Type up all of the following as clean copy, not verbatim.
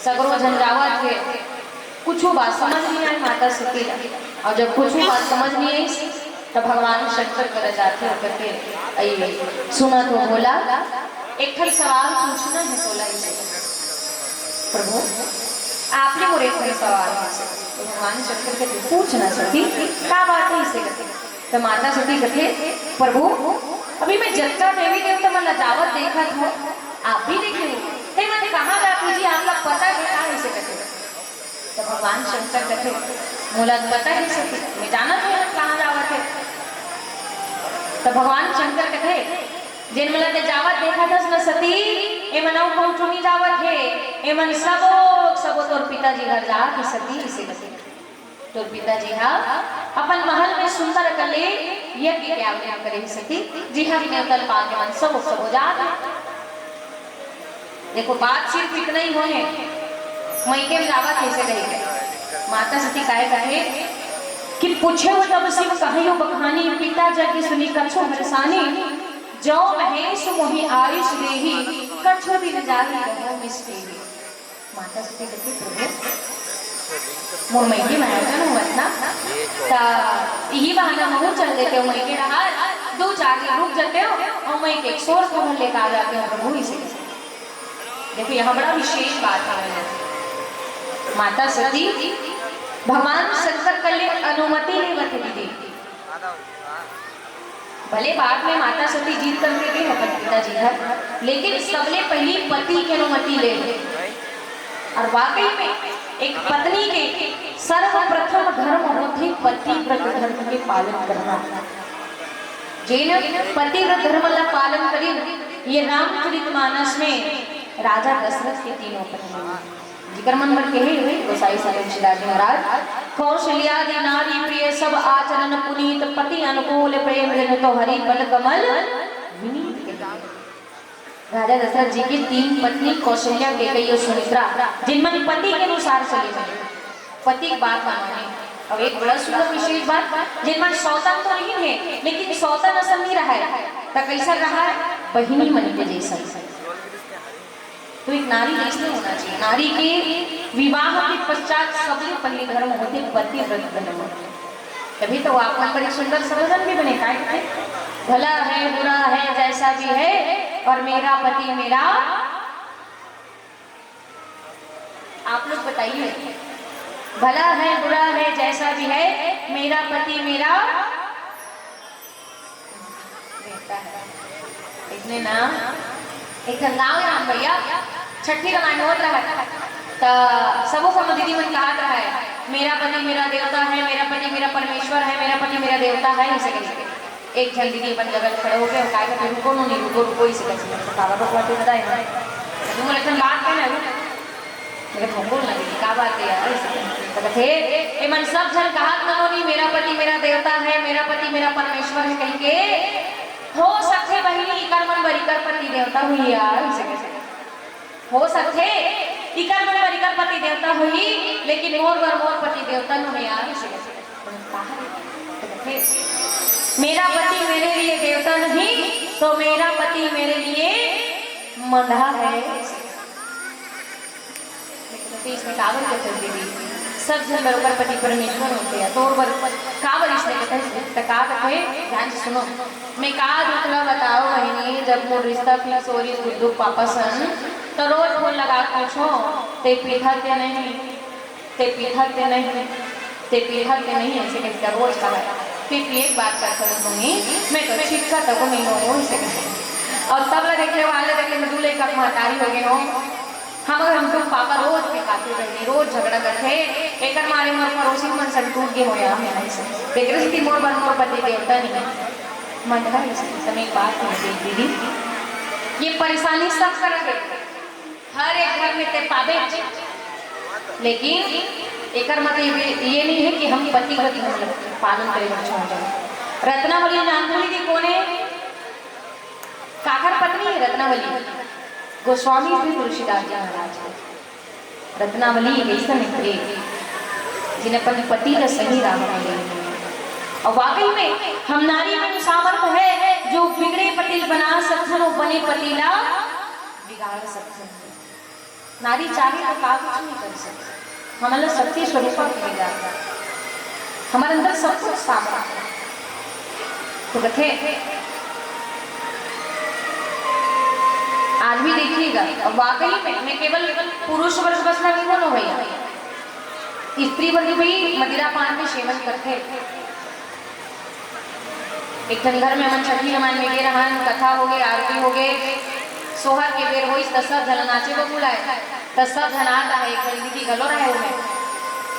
सगरो झंझावत है, कुछ बात समझ नहीं आई माता सती। और जब कुछ बात समझ नहीं आई तो भगवान शंकर कर जाते हो करके आइए सुना तो बोला एक ठन सवाल पूछना है बोला इसे प्रभु आपने मोरे एक ठन सवाल तो भगवान शंकर के पूछना सती क्या बात है इसे कहते तो माता सती कहते प्रभु अभी मैं जत्ता देवी देवता मैं लजावत देखा था आप भी देखे हो मैंने कहा जाती जी आप लोग पता है क्या इसे कहते तो भगवान शंकर कहते मोला पता है सती मैं जाना था कहाँ जावत है तो भगवान शंकर कहते जिन मला ते जावत देखा था न सती ए मनाऊ पहुंचुनी जावत है ए मन सबो तोर पिताजी घर जा के सती इसे कहते तोर पिताजी हा अपन महल में सुंदर कले यज्ञ के आज्ञा करे सती जी हाँ ने तल पाके मन सब जा देखो बात सिर्फ इतना ही होने मैके में जावत कैसे कही माता सती काहे कहे कि पूछे हो तब शिव कहियो बखानी पिता जगी सुनी कछो हरसानी जो महेश मोहि आयुष देही कछो दिन जाहि रहो मिस्टेही माता सती कहती प्रभु मोर मैके में आयोजन हुआ ना ता यही बहाना महू चल देते हो मैके रहा 2-4 दिन रुक जाते हो और मैं एक शोर खबर लेकर आ जाते हो प्रभु इसे देखो यहाँ बड़ा विशेष बात है माता सती भगवान शंकर के लिए अनुमति नहीं बता दी भले बाद में माता सती जीत करके गए अपन पिताजी घर लेकिन सबले पहली पति की अनुमति ले और वाकई में एक पत्नी के सर्वप्रथम धर्म होते पतिव्रत धर्म के पालन करना जिन पतिव्रत धर्म का पालन करी ये रामचरितमानस में राजा दशरथ के 3 पत्नी जिक्र मन मन कहे हुए गोसाई साहिब शिलाजी महाराज कौशल्यादि नारी प्रिय सब आचरण पुनीत पति अनुकूल प्रेम जन तो हरि बल कमल विनीत राजा दशरथ जी की 3 पत्नी कौशल्या कैकेयी और सुमित्रा जिनमें पति के अनुसार चले पति की बात माने अब एक बड़ा सुंदर विशेष बात जिनमें सौतन तो नहीं है लेकिन सौतन असर नहीं रहा है तो कैसा रहा बहिनी मन के जैसा तो एक नारी जैसे होना चाहिए नारी के विवाह के पश्चात सबसे पहले धर्म होते पतिव्रत धर्म तभी तो आप में बड़ी सुंदर संबोधन भी बने काय भला है बुरा है जैसा भी है और मेरा पति मेरा आप लोग बताइए भला है बुरा है जैसा भी है मेरा पति मेरा बेटा है इतने ना एक गाँव है राम भैया छठी रामायण होता है तो सबो को दीदी मन कहा है मेरा पति मेरा देवता है मेरा पति मेरा परमेश्वर है मेरा पति मेरा देवता है ऐसे कैसे एक जन दीदी अपन जगह खड़े हो गए काय का रुको नहीं रुको इसे कैसे कावा को बात बताए ना तुम लेकिन बात है ना मेरे भंगोल ना दीदी का बात है यार ऐसे तो थे ए मन सब जन कहा नहीं मेरा पति मेरा देवता है मेरा पति मेरा परमेश्वर है कहीं के हो सकते बहिनी कर्मन बरिकर पति देवता हुई यार इसे कैसे हो सकते इकर मन बरिकर पति देवता हुई लेकिन मोर पति देवता नहीं यार इसे कैसे मेरा पति मेरे लिए देवता नहीं तो मेरा पति मेरे लिए मंधा है इसमें काबर के चलती हुई सब जन बरोबर पति परमेश्वर होते हैं तो काबर इसमें कहते का कहते ध्यान से सुनो मैं का दूसरा बताओ बहनी जब मोर रिश्ता फिक्स हो रही गुड्डू पापा सन तो रोज फोन लगा पूछो ते पीठा के नहीं ते पीठा के नहीं ते पीठा के नहीं ऐसे कहते रोज कहा फिर एक बात कर दूंगी मैं तो छिटका तक नहीं हो इसे और तब देखने वाले देखने में दूल्हे का महतारी हो गए हो हम तुम पापा रोज पे खाते रहे रोज झगड़ा करते एक मारे मोर पड़ोसी मन सब टूट गए हो यार देख रही थी मोर बन मोर पति देवता नहीं मन है समय बात है दीदी ये परेशानी सब कर हर एक घर में ते पावे लेकिन एक मतलब ये नहीं है कि हम पति का पालन करें रत्नावली नामवली की कौन है काकर पत्नी है रत्नावली गोस्वामी श्री तुलसीदास जी महाराज रत्नावली ऐसा मित्र जिन्हें अपने पति का सही राह मिले और वाकई में हम नारी में सामर्थ्य है जो बिगड़े पति बना सकते हो बने पतिला बिगाड़ सकते हैं नारी चाहे तो का कुछ नहीं कर सकती। हमारा शक्ति स्वरूप मिलेगा, हमारे अंदर सब कुछ सामना है। तो कहते आज भी देखिएगा, और वाकई में मैं केवल पुरुष वर्ग बस नहीं बोलो भैया, स्त्री वर्ग भी मदिरा पान में सेवन करते। एक घर में मन छठी हमान में गे रहन, कथा हो गए, आरती हो गए, सोहर के बेर होइस त सब जन नाचे को बुलाए, त सब जन आता है एक दीदी गलो रहे हो।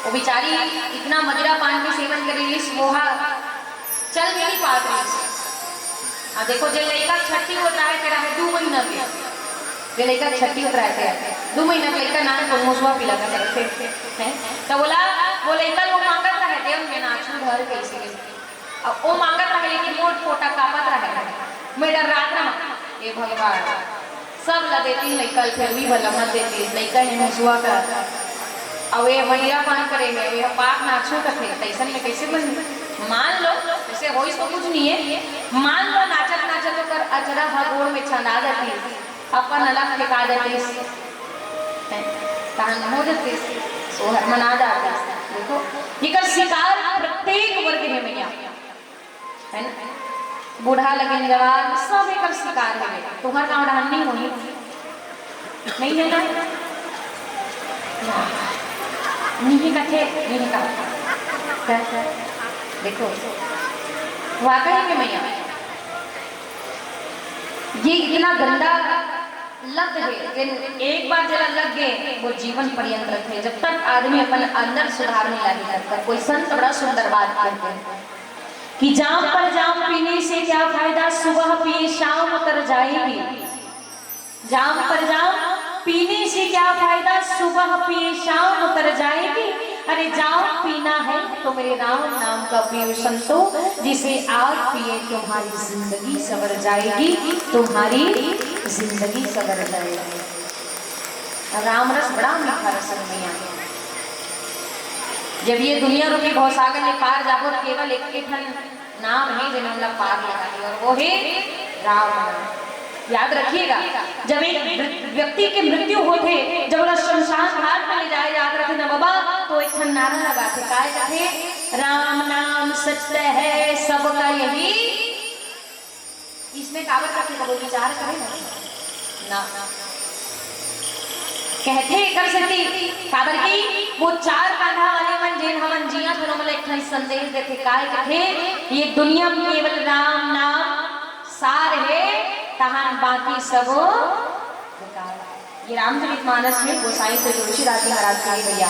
वो बेचारी इतना मदिरा पान के सेवन करेगी, मोहा चल भी नहीं पात रही। अब देखो जो लड़का छठी होता है तेरा है 2 महीना के, जो लड़का छठी होता है 2 महीना के लड़का नान को मुसवा पिला करते हैं। तो बोला वो लड़का लोग मांगत रहे थे मैं नाचू घर कैसे, अब वो मांगत रहे लेकिन मोट पोटा कापत रहे, मैं डर रात ना ये भगवान सब ला देती लड़का फिर भी भला मत देती लड़का है मुसवा का। अब ये मदिरा पान करेंगे, ये पाक नाचू करते तैसन में कैसे बन। मान लो जैसे हो तो कुछ नहीं है, मान लो नाचत नाचत कर अचरा भगोड़ में छंदा देती, अपन अलग ठिका देती, कहां हो जाती सोहर मना जाता। देखो ये कर शिकार प्रत्येक वर्ग में मैया है ना, बूढ़ा लगे जवान सब एक शिकार है। तुम्हारा गाँव डाल नहीं होनी नहीं है ना, नहीं कथे नहीं का। देखो वाकई में मैया ये इतना गंदा लत है, एक बार जरा लग गए वो जीवन पर्यंत रखे। जब तक आदमी अपन अंदर सुधार नहीं ला करता। कोई संत बड़ा सुंदर बात करते हैं कि जाम पर जाम पीने से क्या फायदा, सुबह पिए शाम उतर जाएगी। जाम पर जाम पीने से क्या फायदा, सुबह पिए शाम उतर जाएगी। अरे जाम पीना है तो मेरे राम नाम का पियो संतो, जिसे आज पिए तुम्हारी जिंदगी सवर जाएगी, तुम्हारी जिंदगी सवर जाएगी। राम रस बड़ा मीठा रस है। जब ये दुनिया रूपी भवसागर में पार जाबो तो केवल एक नाम है जिन्हें हम पार लगा, और वो है राम नाम। याद रखिएगा, जब एक व्यक्ति की मृत्यु होते, जब वह शमशान घाट में ले जाए, याद रखे ना बाबा, तो एक नारा लगाते काय कथे, राम नाम सत्य है सबका यही। इसमें कावत रखे कबो विचार करे ना कहते कर सकती काबर की वो 4 कांधा वाले मन जिन हमन जिया तो हमन एक संदेश देते काय कथे, ये दुनिया में केवल राम नाम सार है, कहां बाकी सब ये रामचरितमानस में गोसाई से तुलसीदास महाराज कहे भैया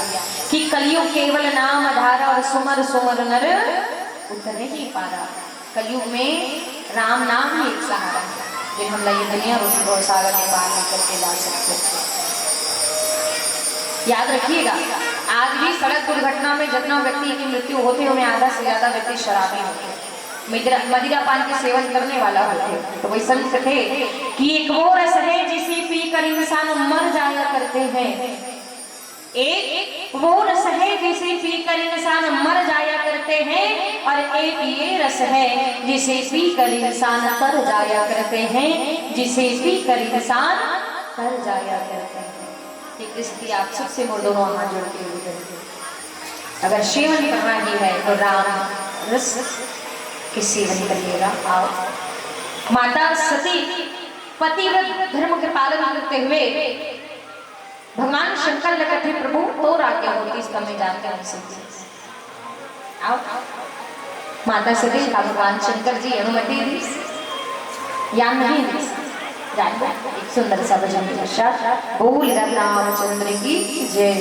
कि कलयुग केवल नाम आधार और सुमर सुमर नर उतरे ही पारा। कलयुग में राम नाम ही एक सहारा है, जिन हम ये दुनिया रूपी भवसागर में पार करके ला सकते। याद रखिएगा, आज भी सड़क दुर्घटना में जितना व्यक्ति की मृत्यु होती है उनमें आधा से ज्यादा व्यक्ति शराबी होते हैं, मदिरा पान के सेवन करने वाला होते। तो वही संत थे कि एक वो रस है जिसे पीकर इंसान मर जाया करते हैं, एक वो रस है जिसे पीकर इंसान मर जाया करते हैं, और एक ये रस है जिसे पीकर इंसान तर जाया करते हैं, जिसे पीकर इंसान तर जाया करते हैं। इसलिए आप सबसे मोर दोनों हाथ जोड़ के हुए, अगर सेवन करना ही है तो राम रस के सेवन करिएगा। आओ माता सती पतिव्रत धर्म के पालन करते हुए भगवान शंकर ने कहे प्रभु तो आज्ञा होती इस समय जानते हैं। आओ माता सती का भगवान शंकर जी अनुमति दी या नहीं दी, जानते एक सुंदर सा भजन पश्चात बोल रामचंद्र की जय।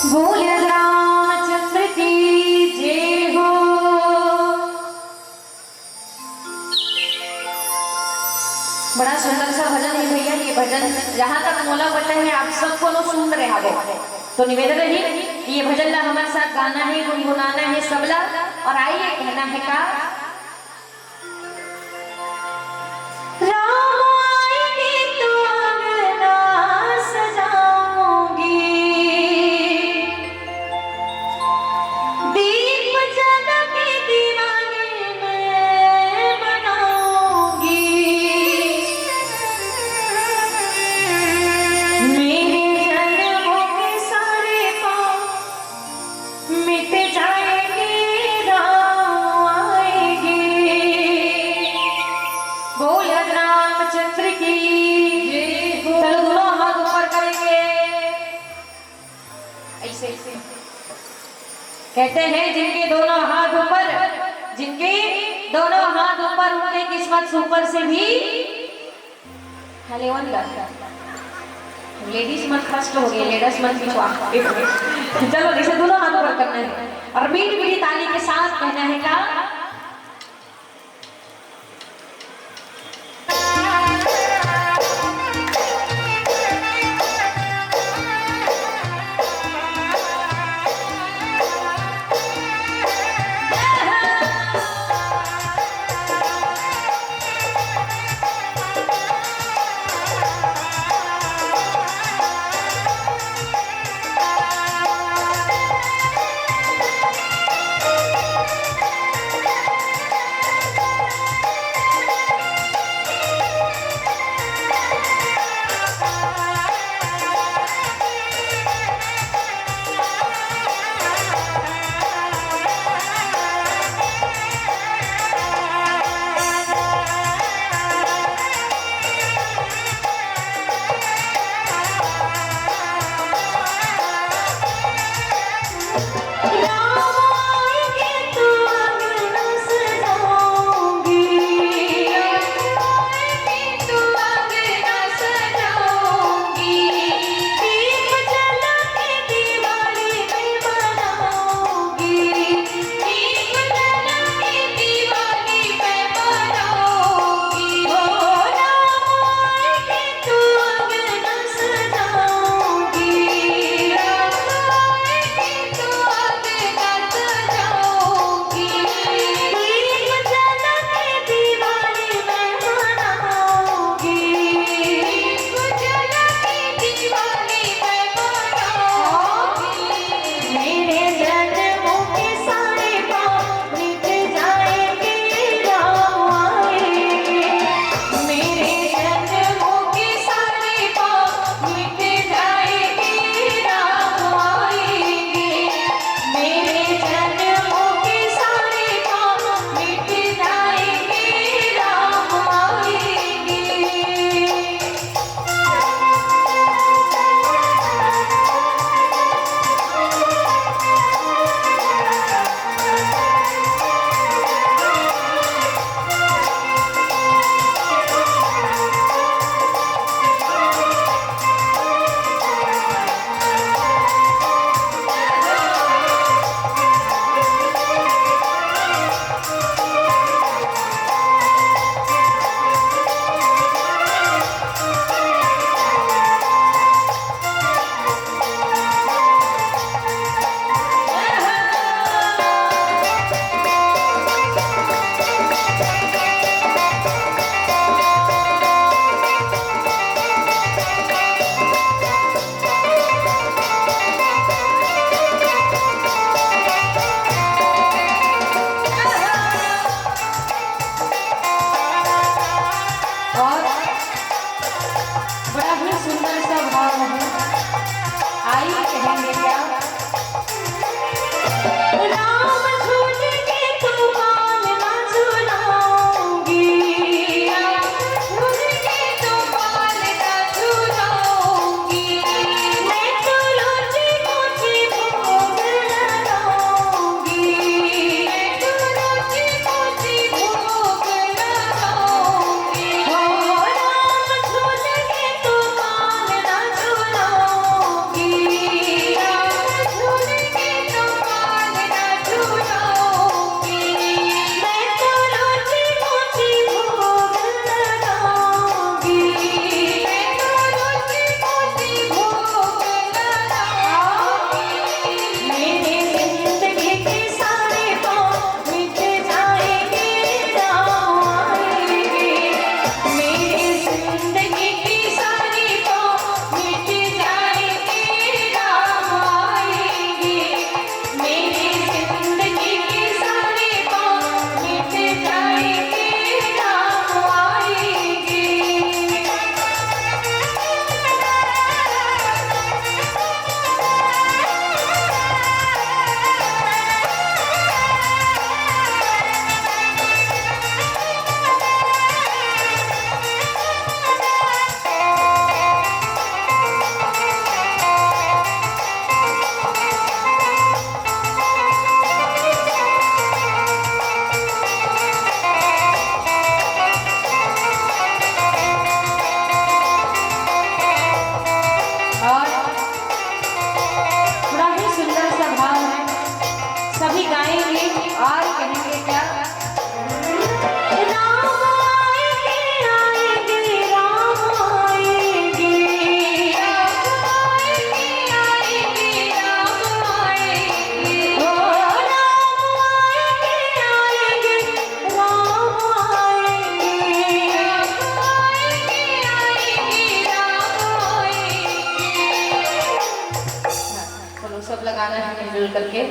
बोल रामचंद्र की जय हो। बड़ा सुंदर सा भजन है भैया, ये भजन जहाँ तक मोला पता है आप सबको लोग सुन रहे हो, तो निवेदन है ये भजन ला हमारे साथ गाना है, गुनगुनाना है सबला, और आइए कहना है का दीप जला के दीवाने में कहते हैं जिनके दोनों हाथ ऊपर, जिनके दोनों हाथ ऊपर, उनके किस्मत सुपर से भी लेडीज मत फर्स्ट हो गई, लेडीज मत पिछवा। चलो इसे दोनों हाथ ऊपर करना है और मीठी मीठी ताली के साथ कहना है क्या?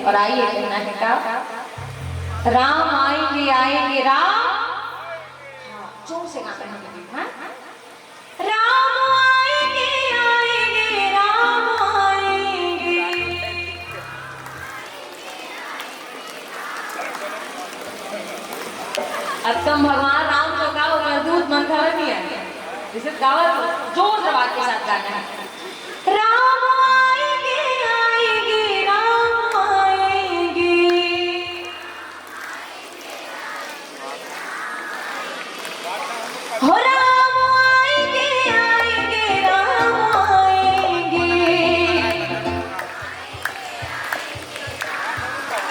और आइए कहना है का राम आएंगे आएंगे राम, जोर से गाते हैं हाँ? राम आएंगे आएंगे राम आएंगे। अब तुम भगवान राम को गाओ दूध मंथन नहीं है, जिसे गाओ जोर दबा के साथ गाना है। राम आएंगे आएंगे राम आएंगे, हो राम आएंगे आएंगे राम आएंगे।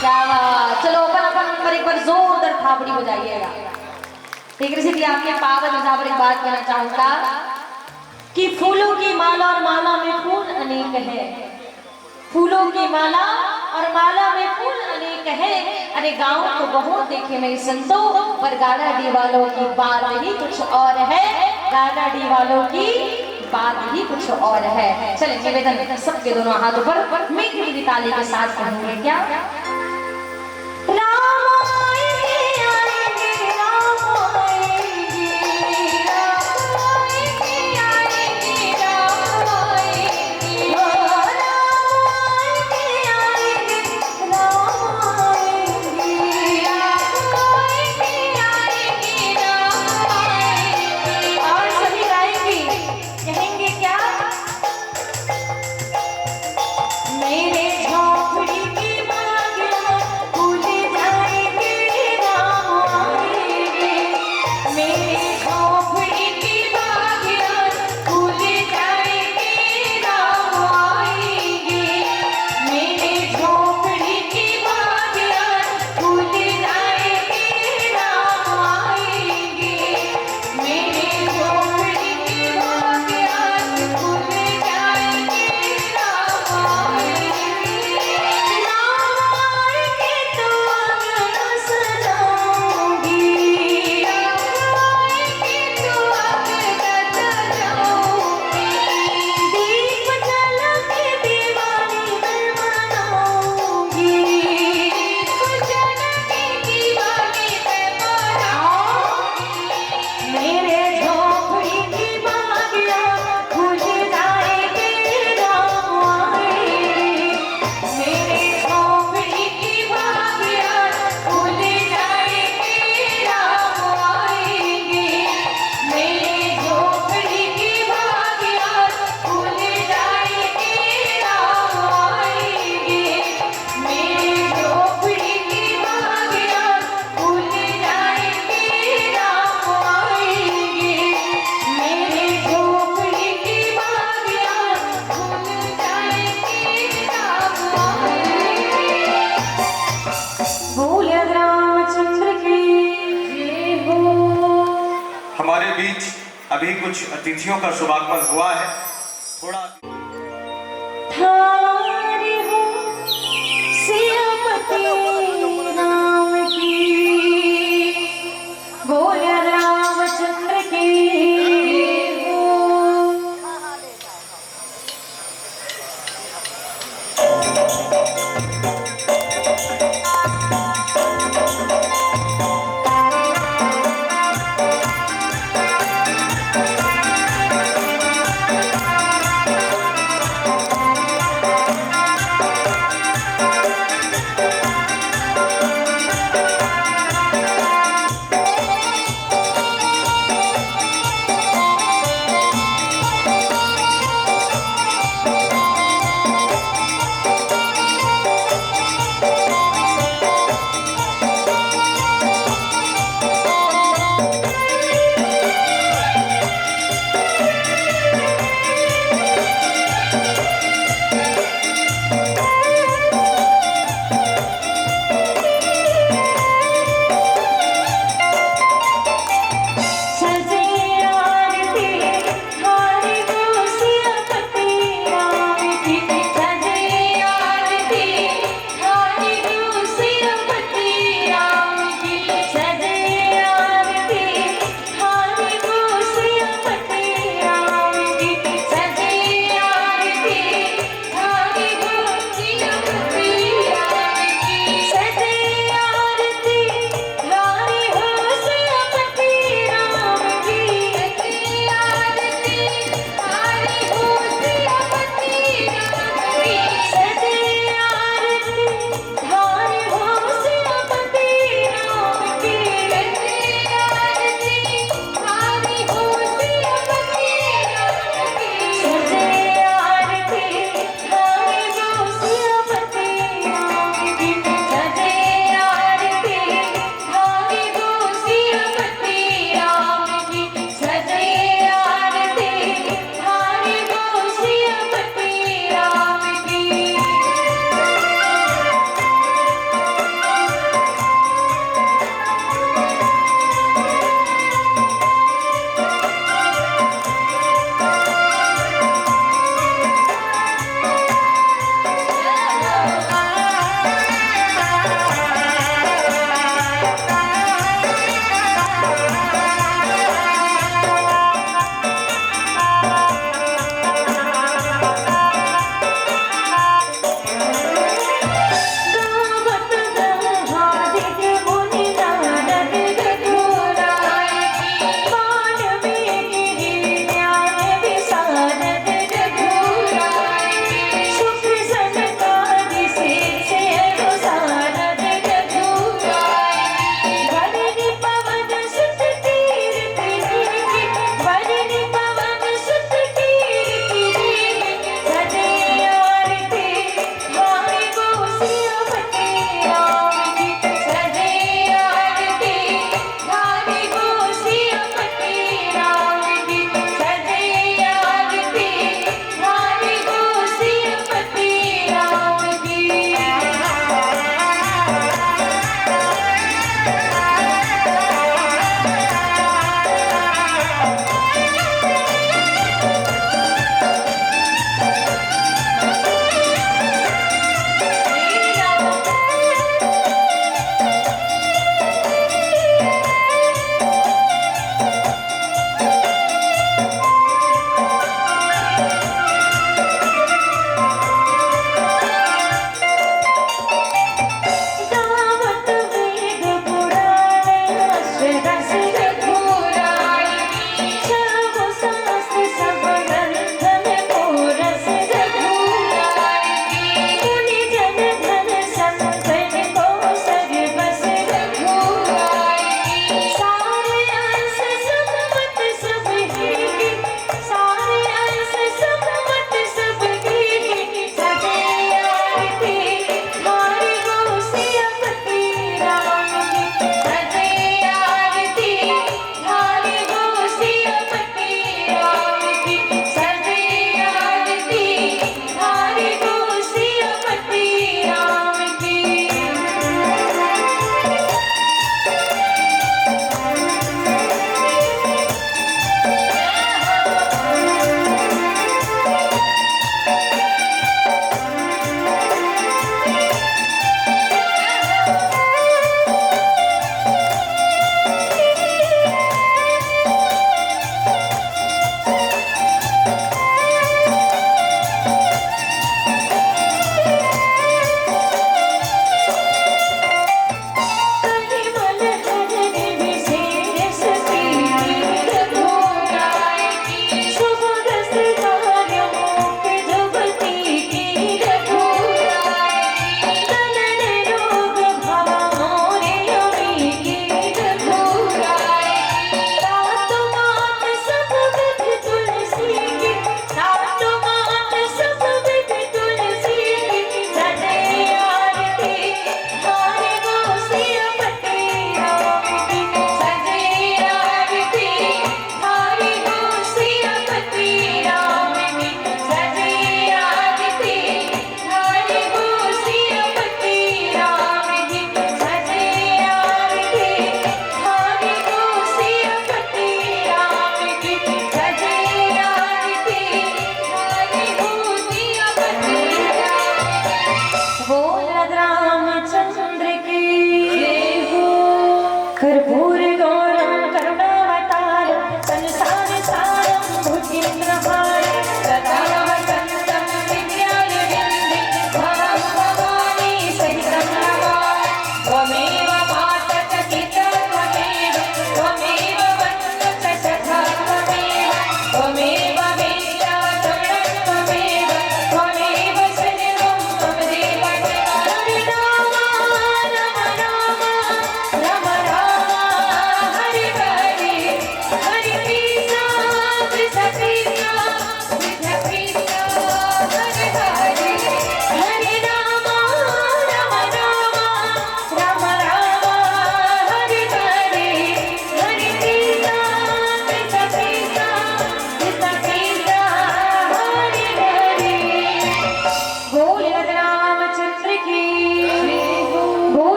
क्या बात, चलो अपन अपन पर एक बार जोरदार थापड़ी बजाइएगा। ठीक है, इसलिए आपके पावन यहाँ पर एक बात कहना चाहूंगा कि फूलों की माला और माला में फूल अनेक है, फूलों की माला और माला में फूल अनेक है। अरे गाँव तो बहुत देखे मेरे संतों, पर गाड़ाडी वालों की बात ही कुछ और है, गाड़ाडी वालों की बात ही कुछ और है। चलिए निवेदन सबके दोनों हाथों पर मीठी मीठी ताली के साथ कहेंगे क्या? राम आएंगे आएंगे राम आएंगे, राम आएंगे आएंगे राम आएंगे, राम आएंगे आएंगे राम आएंगे, राम आएंगे आएंगे राम आएंगे। और सभी गाएंगे, कहेंगे क्या? मेरे झोंपड़ी की बागियां फूल जाएंगे राम आएंगे, मेरे झोंपड़ी की बागियां फूल जाएंगे राम आएंगे, मेरे झोंपड़ी की बागियां फूल जाएंगे राम आएंगे, मेरे झोंपड़ी की बागियां फूल जाएंगे राम आएंगे। राम आएंगे तो आंगन सजाऊंगी, राम आएंगे तो आंगन सजाऊंगी, दीप जला के दिवाली मैं मनाऊंगी, दीप जला के दिवाली मैं मनाऊंगी, मेरे झोंपड़ी की बागियां फूल जाएंगे राम आएंगे, मेरे झोंपड़ी की बागियां फूल जाएंगे राम आएंगे, मेरे झोंपड़ी की बागियां फूल जाएंगे राम आएंगे, मेरे झोंपड़ी की बागियां फूल जाएंगे राम आएंगे, मेरे झोंपड़ी की बागियां फूल जाएंगे राम आएंगे। बोले रामचंद्र की जय हो। हमारे बीच अभी कुछ अतिथियों का शुभागमन हुआ है। थोड़ा थारी हो सियापति राम की, बोले रामचंद्र की जय हो।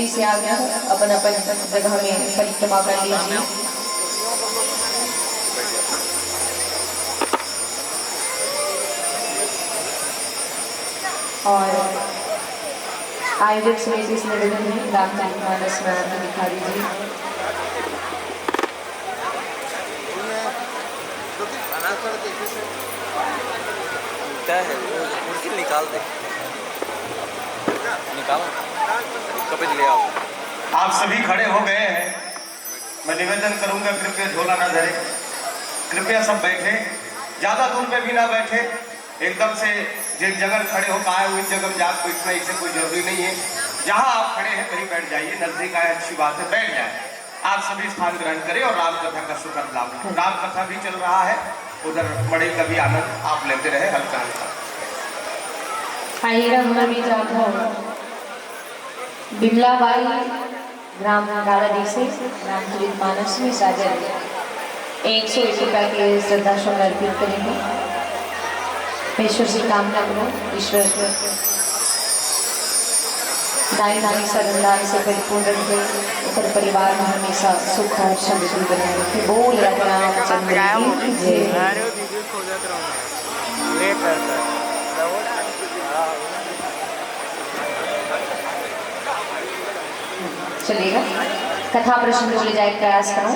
फिर से आ गया हूँ, अपन अपन जगह में परिक्रमा कर लीजिए। और आयोजक समिति से निवेदन है, रामचरितमानस में आरती दिखा दीजिए। क्या है वो मुश्किल निकाल दे, निकालो कभी ले आओ। आप सभी खड़े हो गए हैं, मैं निवेदन करूंगा कृपया झोला ना धरे, कृपया सब बैठे, ज्यादा दूर पे भी ना बैठे, एकदम से जिस जगह खड़े हो पाए हुई जगह में आप बैठना इससे कोई जरूरी नहीं है। जहां आप खड़े हैं कहीं बैठ जाइए, नजदीक आए अच्छी बात है, बैठ जाए। आप सभी स्थान ग्रहण करें और राम कथा का सुखद लाभ। राम कथा भी चल रहा है, उधर बड़े का भी आनंद आप लेते रहे हल्का हल्का। बिमला बाई ग्राम गाड़ा से रामचरितमानस में साजन 101 रुपया के श्रद्धा सुमन अर्पित करेंगे। ईश्वर से कामना करो, ईश्वर दाई नानी सरदार से परिपूर्ण रखे, उतर परिवार में हमेशा सुख और समृद्धि बनाए रखे। बोल रामचंद्र की जय। चलेगा, कथा प्रसंग बोले जाए प्रयास करो।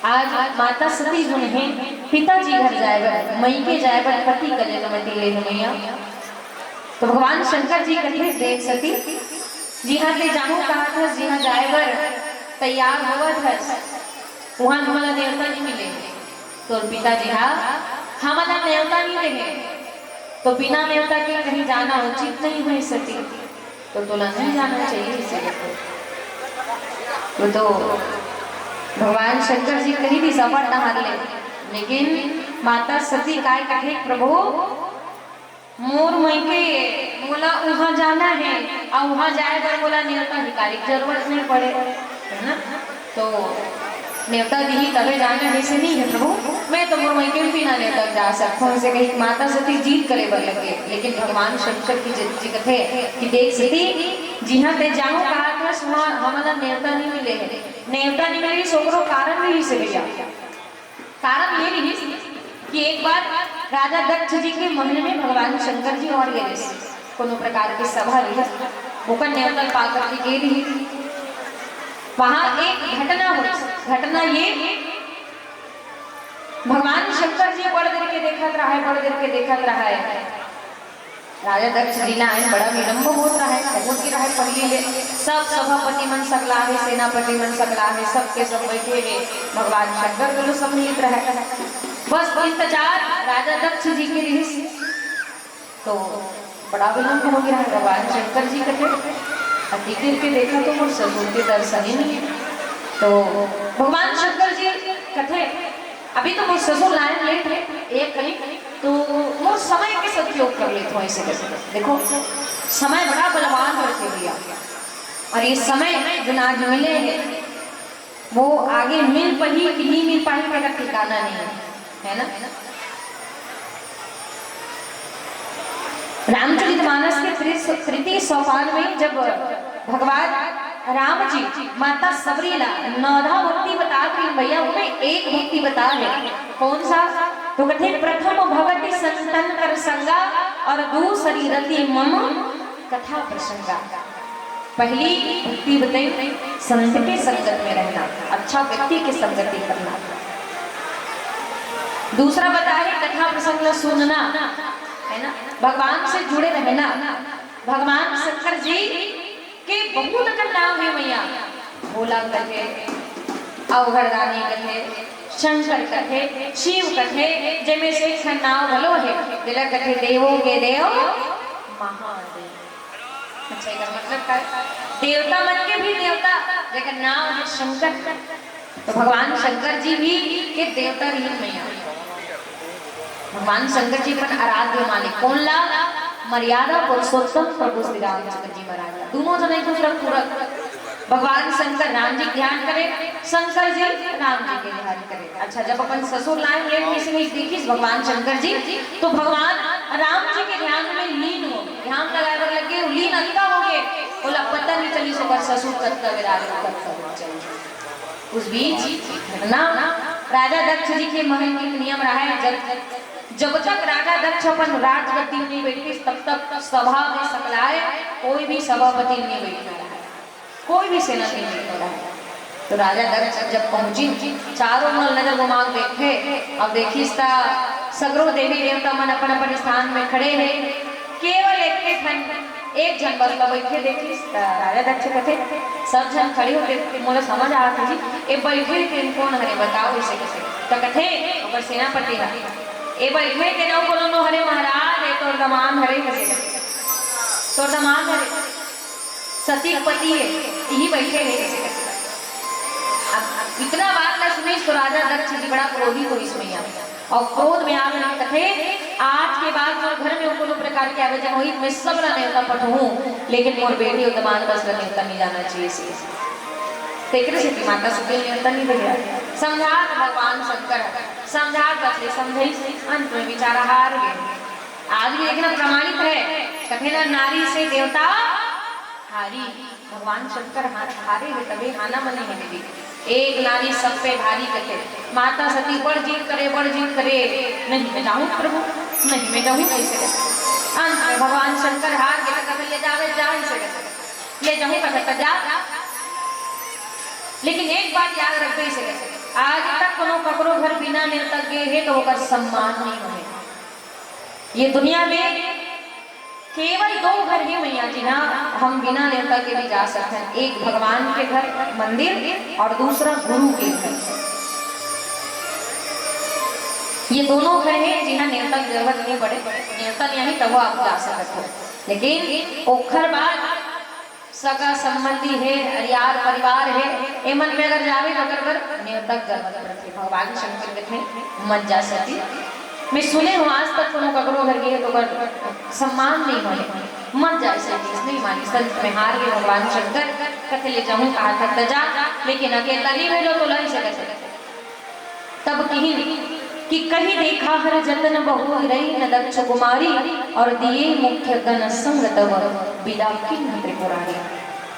आज माता सती जो है पिताजी घर जाएगा, मई के जाएगा पति कले मती ले मैया। तो भगवान शंकर जी कथे देख सती जिहाँ के जानू कहा था, जिहाँ जाएगा तैयार हुआ था वहाँ हमारा देवता नहीं मिले। तो पिताजी हाँ हमारा देवता नहीं रहे, तो बिना देवता के कहीं जाना उचित नहीं हुई सती, तो तुला नहीं जाना चाहिए इसे। तो भगवान शंकर जी कहीं भी सफर न हार ले, लेकिन माता सती काय कहे प्रभु मोर मई के बोला वहाँ जाना है और वहाँ जाए पर बोला न्योता अधिकारी जरूरत नहीं पड़े, है ना। तो न्योता दी तबे जाना है से नहीं है प्रभु, मैं तो मोर मई के भी ना न्योता जा सकता हूँ। से कही माता सती जीत करे बर लगे, लेकिन भगवान शंकर की जी कथे कि देख सती जिहाँ ते जाऊँ कहा था वहाँ हमारा न्योता नहीं मिले है, न्योता नहीं मिले सोकरो कारण भी से भैया। कारण ये नहीं कि एक बार राजा दक्ष जी के महल में भगवान शंकर जी और गए कोनो प्रकार की सभा रही, ओकर न्योता पाकर के गए रही। वहां एक घटना हुई, घटना ये भगवान शंकर जी बड़ देर के देखत रहा है, बड़ देर के देखत रहा है। राजा दक्ष जी ना बड़ा विलंब होत रहा है, बहुत की रहा है पहले सब सभापति मन सकला है, सेनापति मन सकला है, सबके सब बैठे हुए भगवान शंकर को सम्मिलित रहे, बस इंतजार राजा दक्ष जी के लिए। तो बड़ा विलंब हो गया है, भगवान शंकर जी कथे अति देर के देखा तो मोर ससुर के दर्शन ही नहीं है। तो भगवान शंकर जी कथे अभी तो मोर ससुर लाइन लेट है एक कहीं, तो मोर समय के सदुपयोग कर लेते हो ऐसे कैसे। देखो समय बड़ा बलवान रखे भैया, और ये समय जो आज मिले वो आगे मिल पाही कि नहीं मिल पाही का ठिकाना नहीं है ना। रामचरितमानस के तृतीय सोपान में जब भगवान राम जी माता सबरीला 9 भक्ति बता रही भैया, उन्हें एक भक्ति बता है कौन सा, तो कहते प्रथम भगवती संतन कर संगा और दूसरी रति मम कथा प्रसंगा। पहली भक्ति बताई संत के संगत में रहना, अच्छा व्यक्ति के संगति करना। दूसरा बताए कथा प्रसंग सुनना, है ना, भगवान से जुड़े रहना। भगवान शंकर जी के बहुत का नाम है मैया, भोला कथे, अवघड़दानी कथे, शंकर कथे, शिव कथे, जिनमें से नाम भलो है तिलक कथे देवों के देव महादेव। अच्छा इसका मतलब क्या है, देवता मन के भी देवता लेकिन नाम है शंकर। तो भगवान शंकर जी भी के देवता रही मैया। भगवान शंकर जी पर आराध्य मालिक कौन ला, मर्यादा पुरुषोत्तम प्रभु श्री रामचंद्र जी महाराज। दोनों जने दूसरा पूरक, भगवान शंकर राम जी ध्यान करे, शंकर जी राम जी के ध्यान करे। अच्छा जब अपन ससुर लाइन लेट में से देखिए भगवान शंकर जी, तो भगवान राम जी के ध्यान में लीन हो, ध्यान लगाए लगे लीन अंका हो गए। बोला पता नहीं चली सोकर ससुर कर्तव्य राजा कर्तव्य चल। उस बीच ना राजा दक्ष जी के महल में एक नियम रहा है, जब तक राजा दक्ष अपन राजगद्दी में नहीं बैठे तब तक सभा में सकलाए कोई भी सभापति नहीं बैठा रहा है, कोई भी सेना नहीं बैठा रहा है। तो राजा दक्ष जब पहुंची चारों ओर नजर घुमा देखे, अब देखिस सगरो देवी देवता मन अपन अपन स्थान में खड़े हैं, केवल एक जन बस बैठे देखिस राजा दक्ष कथे सब जन खड़े होते मोला समझ आ रहा जी ए बैठे थे कौन हरे बताओ इसे कैसे तो कथे ऊपर सेनापति है ए बैठे के नाउ बोलो नो हरे महाराज ए तोर दमान हरे कैसे तोर दमान हरे सती पति है यही बैठे हैं कैसे कैसे। अब इतना बात ना सुने तो राजा दक्ष जी बड़ा क्रोधित हो इसमें और क्रोध में आग नहीं कथे आज के बाद मोर घर में कोनो प्रकार के आयोजन हुई मैं सब ला नेवता पठूं लेकिन मोर बेटी और दमान बस ला नेवता नहीं जाना चाहिए से तेकरे से माता सुबह नेवता नहीं भेजा समझा भगवान शंकर समझा बचले समझाई अंत में बेचारा हार गए। आज भी देखना प्रमाणित है कथे ना नारी से देवता हारी भगवान शंकर हारे है तभी हाना मने है देवी एक नारी सब पे भारी कथे माता सती बड़ जीत करे नहीं मैं जाऊं प्रभु नहीं मैं जाऊं कैसे अंत में भगवान शंकर हार गए कथे ले जावे जा ले जाऊं कथे जा। लेकिन एक बात याद रखते इसे आज तक कोनो ककरो घर बिना नेवता गए है तो ओकर सम्मान नहीं होए। ये दुनिया में केवल दो घर ही मैया जी ना हम बिना नेवता के भी जा सकते हैं, एक भगवान के घर मंदिर और दूसरा गुरु के घर। ये दोनों घर हैं जहाँ नेवता की जरूरत नहीं पड़े, नेवता नहीं तब आप जा सकते हो। लेकिन ओखर बाद सगा संबंधी है अरियार परिवार है एमन में अगर जावे तो अगर नेवता जरूरत पड़ती भगवान शंकर के मत जा सकती। मैं सुने हूँ आज तक कोनो ककरो घर गए तो सम्मान नहीं होने मत जाए से चीज नहीं मानी संत में हार गए भगवान शंकर कथे ले जाऊं कहा था जा लेकिन अकेला नहीं भेजो तो लई से कैसे तब कि कहीं देखा हर जतन बहु रही न दक्ष कुमारी और दिए मुख्य गण संग तब विदा किन्ह त्रिपुरारी।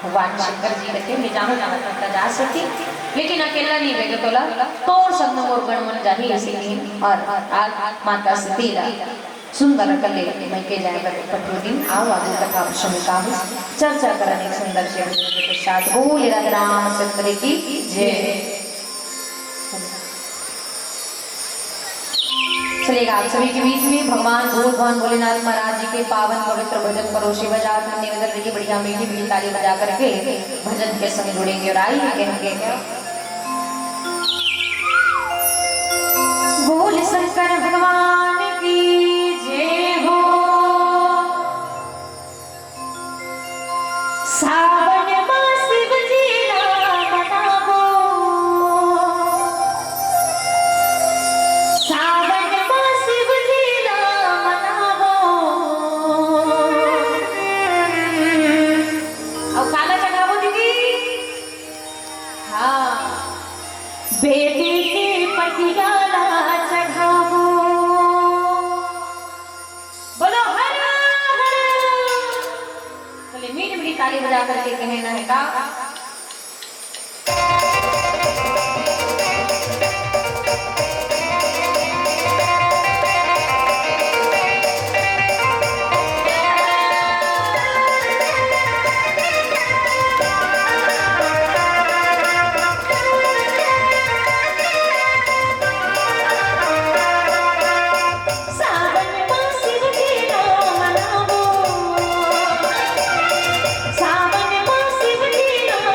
भगवान शंकर जी कहते मैं जाऊँ ना जा सकती लेकिन अकेला नहीं भेजो तो तोर संग मोर गण मन जाही ऐसे और आज माता सती सुंदर कले मैं के जाए प्रतिदिन आओ आगे कथा भूमिका चर्चा करने सुंदर से साथ बोले राधा रामचंद्र की जय। चलेगा आप सभी के बीच में भगवान भगवान भोलेनाथ महाराज जी के पावन पवित्र भजन परोसे बजा निवेदन रही बढ़िया मीठी मीठी ताली बजा करके भजन के संग जुड़ेंगे और आइए कहेंगे बोल शंकर भगवान की जय हो। सावन मां शिव जी नाम मनावो सावन मां शिव जी नाम मनावो और काला चढ़ावो दीदी हाँ बेटी के पटियाला चढ़ावो बोलो हर हर चलिए मीठी मीठी ताली बजा करके कहना है का सावन मां शिव जी नाम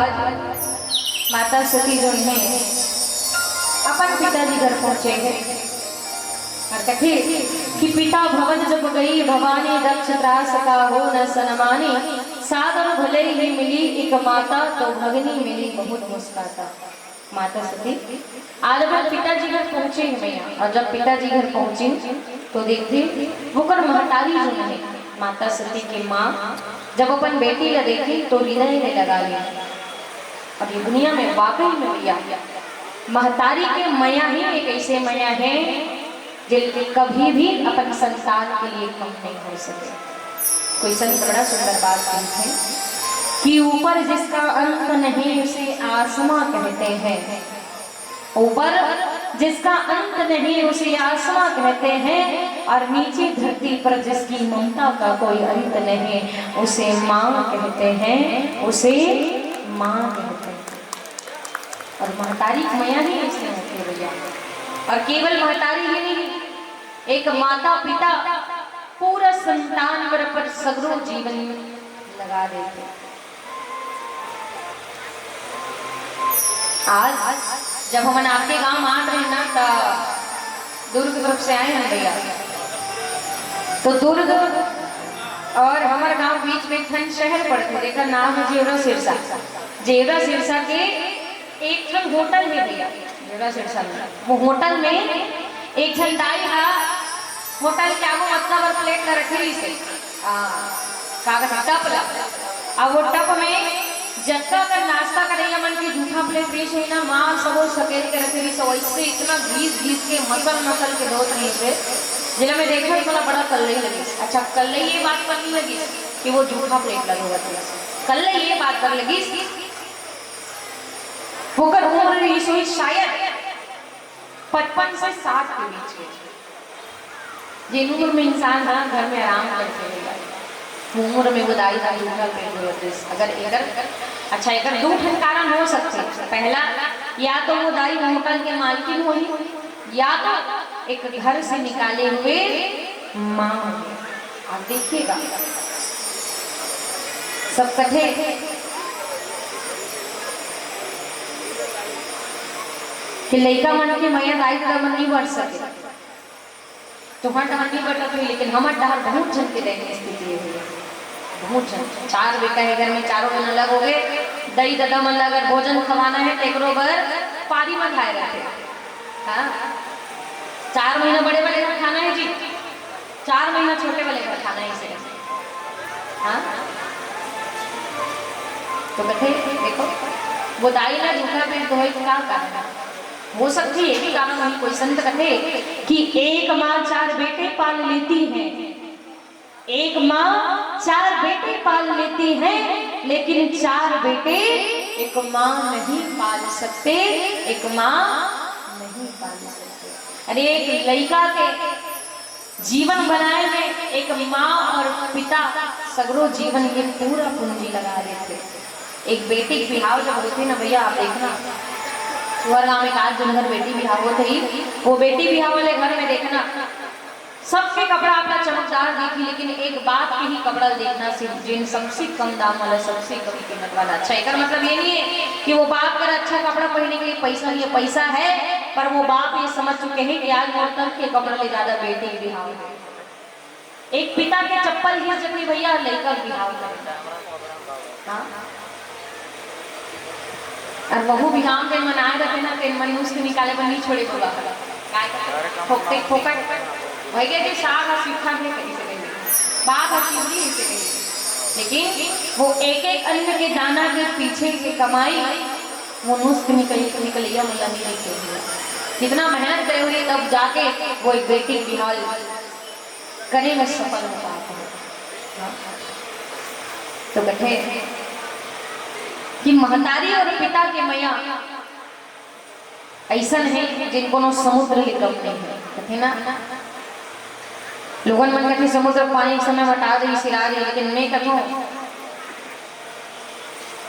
बाद माता सती जो है अपन पिताजी घर पहुंचे हैं और कथे कि पिता भवन जब गई भवानी दक्ष त्रास का हो न सनमानी सागर भले ही मिली एक माता तो भगनी मिली बहुत मुस्काता। माता सती आज अपन पिताजी घर पहुंचे हैं भैया और जब पिताजी घर पहुंचे तो देखते होकर महतारी जो है माता सती की माँ जब अपन बेटी ला देखी तो हृदय में लगा लिया। और ये दुनिया में वाकई में भैया महतारी के मैया ही एक ऐसे मैया है जिनके कभी भी अपन संतान के लिए कम नहीं हो सके। कोई संत बड़ा सुंदर बात कहते हैं कि ऊपर जिसका अंत नहीं उसे आसमां कहते हैं, ऊपर जिसका अंत नहीं उसे आसमां कहते हैं और नीचे धरती पर जिसकी ममता का कोई अंत नहीं उसे माँ कहते हैं, उसे माँ कहते हैं। और महतारी मैया ही ऐसे होती है भैया। और केवल महतारी ही नहीं, एक माता पिता पूरा संतान पर सगरो जीवन लगा देते। आज जब हम आपके गांव आ रहे हैं ना तो दुर्ग तरफ से आए हैं भैया, तो दुर्ग और हमारे गांव बीच में खंड शहर पड़ते देखा नाम है जेवरा सिरसा। जेवरा सिरसा के एक ठन होटल है भैया, जेवरा सिरसा में वो होटल में एक ठन दाई है होटल क्या वो मतलब और प्लेट ला रखी से कागज टप ला अब वो टप में जत्ता का नाश्ता करेगा मन की जूठा प्लेट पेश है ना माँ सबो सकेत के रखे सो इससे इतना घीस के मसल के धोत नहीं से जिला में देखा थोड़ा बड़ा कल ही लगी। अच्छा कल ये बात करने लगी कि वो जूठा प्लेट लगा कल ये बात कर लगी होकर उम्र रही सोई शायद 55 से 60 के बीच में। जिन उम्र में इंसान हाँ घर में आराम करते हैं उम्र में बुदाई का जूठा प्लेट होते अगर अच्छा एक दो ठन कारण हो सकते। पहला या तो वो दाई होटल के मालकिन हुई या तो एक घर से निकाले हुए माँ। आप देखिएगा सब कथे कि लड़का मन के मैया दाई दादा मन नहीं बढ़ सके तो हाँ डहर नहीं बढ़त हुई, लेकिन हमारे डहर बहुत जन के रहने स्थिति है बहुत जन। 4 बेटा है घर में, चारों जन अलग हो गए। दही दादा मन अगर भोजन खवाना है तो बर पारी में खाए रहते। हाँ 4 महीना बड़े वाले का खाना है जी, 4 महीना छोटे वाले का खाना है इसे। हाँ तो कहते देखो वो दाई ना जूठा पेट धोए क्या करना हो सकती है भी कारण वही कोई संत कहे कि एक माँ 4 बेटे पाल लेती है, एक माँ 4 बेटे पाल लेती है लेकिन 4 बेटे एक माँ नहीं पाल सकते, एक माँ नहीं पाल सकते। अरे एक लड़का के जीवन बनाए में एक माँ और पिता सगरो जीवन के पूरा पूंजी लगा देते। एक बेटी की बिहाव जब होती ना भैया आप देखना हर गाँव में आज जन घर बेटी बिहाव होते ही वो बेटी बिहाव वाले घर में देखना सबके कपड़ा अपना चमकदार देखी लेकिन एक बात के ही कपड़ा देखना सिर्फ जिन सबसे कम दाम वाला सबसे कम कीमत वाला। अच्छा एक मतलब ये नहीं है कि वो बाप कर अच्छा कपड़ा पहनने के लिए पैसा नहीं है, पैसा है पर वो बाप ये समझ चुके हैं कि आज औरतों के कपड़ा ले ज्यादा बेटी बिहाव है। एक पिता के चप्पल ही जबकि भैया लड़का बिहाव हाँ और वहू बिहाव के मनाए रहते ना तेन मन उसके निकाले पर नहीं छोड़े बोला ठोकते ठोकर भैया जो साग और सीखा है कहीं से कहीं बात और चिमड़ी से कहीं, लेकिन वो एक अन्न के दाना के पीछे की कमाई वो नुस्ख निकलिया मतलब नहीं चाहिए। जितना मेहनत करेंगे तब जाके वो एक बेटी बिहार करने में सफल हो पाता है। तो कहते कि महतारी और पिता के मैया ऐसा है जिनको नो समुद्र के कम नहीं है। कहते ना लोगन मन कहते समुद्र पानी समय हटा दे सिरा दे, लेकिन मैं कहूँ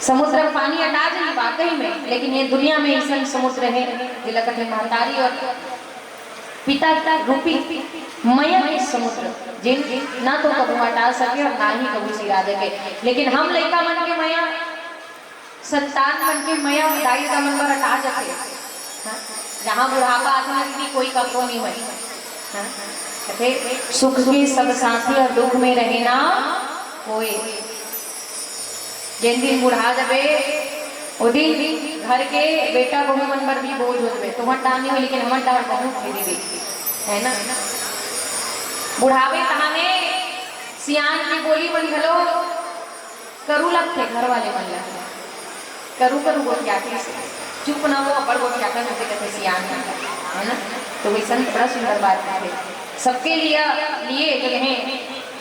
समुद्र पानी हटा दे वाकई में, लेकिन ये दुनिया में ऐसा समुद्र है जिला कहते महतारी और पिता रूपी मैया के समुद्र जिन ना तो कबू हटा सके और ना ही कबू सिरा देंगे। लेकिन हम लड़का मन के मैया संतान मन के मया दाई का मन पर हटा जाते, हाँ? जहाँ बुढ़ापा आदमी भी कोई कपड़ो नहीं हुई, हाँ? कहते सुख के सब साथी और दुख में रहे ना कोई। जिन दिन बुढ़ा जबे वो दिन घर के बेटा बहू मन पर भी बोझ हो जबे, तुम्हार डाल नहीं हुई लेकिन हमार डाल बहुत फेरी भी है ना। बुढ़ावे कहाने सियान की बोली बन घलो करू लगते घर वाले मन लग करू करू गोटिया के चुप ना हो बड़ गोटिया का कहते सियान है ना। तो वैसा बड़ा सुंदर बात है, सबके लिए जो है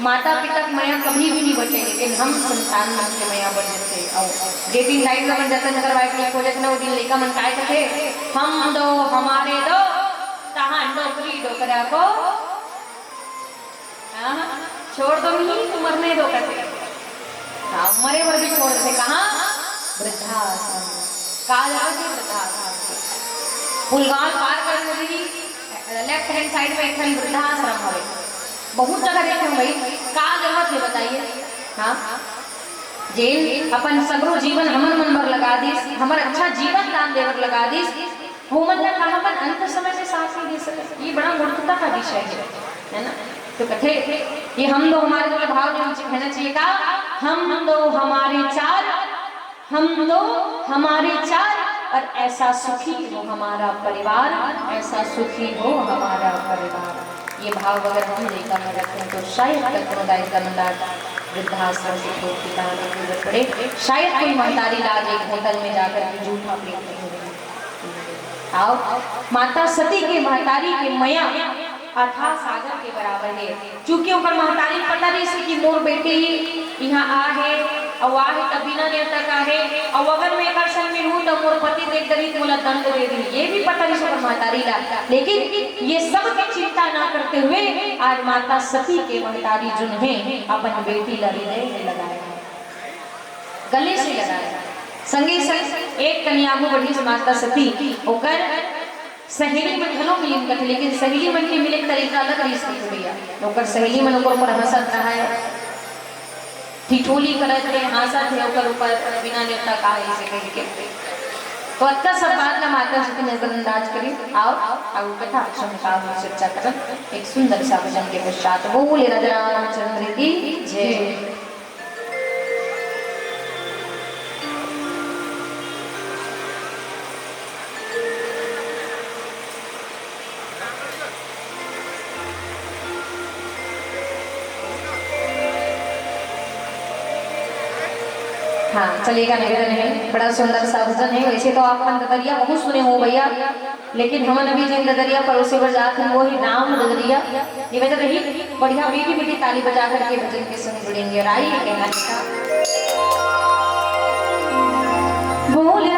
माता पिता की माया कभी भी नहीं बचे, लेकिन हम संतान मन के माया बन जाते। और जे दिन लाइट का मन जतन करवाए के हो जाते ना, वो दिन लेका मन काय थे हम दो हमारे दो तहां नौकरी दो करा को छोड़ दो नहीं तो मरने दो कहते, मरे पर भी छोड़ देते। कहाँ? वृद्धाश्रम। कहा जाओ जी? वृद्धाश्रम। पुलगांव पार कर नदी लेफ्ट हैंड साइड में एक वृद्धाश्रम है, बहुत जगह देखे भाई। का जरूरत है बताइए? हाँ, जेल अपन सगरो जीवन हमन मन पर लगा दी, हमारा अच्छा जीवन दान देवर लगा दी, वो मतलब कहाँ पर अंत समय में सांस नहीं दे सके। ये बड़ा मूर्खता का विषय है ना। तो कथे ये हम दो हमारे दो भाव में कहना चाहिए का हम दो हमारे चार, हम दो हमारे चार और ऐसा सुखी हो हमारा परिवार, ऐसा सुखी हो हमारा परिवार। ये भाव अगर हम लेकर में रखें तो शायद कल्पनादायक कमलाट वृद्धाश्रम से छोड़ पिता जरूरत पड़े, शायद कोई महतारी लाज एक होटल में जाकर के जूठा प्रेम नहीं हो। आओ माता सती के महतारी के मया अथा सागर के बराबर है, क्योंकि ऊपर महतारी पता नहीं सी कि मोर बेटे ही यहाँ आ है और आ है तभी ना नेता का है, और अगर मैं कर संग में हूँ तो मोर पति देख दरी तो मोला दंड दे दी, ये भी पता नहीं सी महतारी ला। लेकिन ये सब की चिंता ना करते हुए आज माता सती के महतारी जुन है अपन बेटी लड़े लगाया, गले से लगाया। संगे संग एक कन्यागु बढ़ी से माता सती होकर सहेली मन घनों मिली कथे, लेकिन सहेली मन के मिले तरीका अलग रही सकती भैया। ओकर सहेली मन ऊपर हंसत रहा है, ठिठोली करत थे, हंसत थे ओकर ऊपर बिना नेता का ऐसे कह के। तो अत्ता सब बात ना माता जी की नजरअंदाज करी। आओ आओ कथा क्षमता में चर्चा करन एक सुंदर सा भजन के पश्चात बोले राजा रामचंद्र की जय। हाँ चलेगा, निवेदन है, बड़ा सुंदर सा भजन है। वैसे तो आप ददरिया बहुत सुने हो भैया, लेकिन हमन अभी जिन ददरिया पड़ोसी पर जाते हैं वो ही नाम ददरिया निवेदन रही। बढ़िया मीठी मीठी ताली बजा करके भजन के संग जुड़ेंगे और आइए कहना बोल